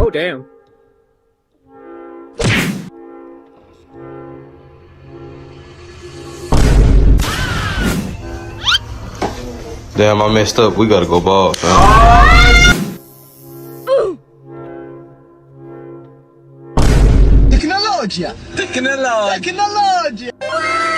Oh, damn. Damn, I messed up. We gotta go ball, fam. Tecnologia! Tecnologia! Tecnologia!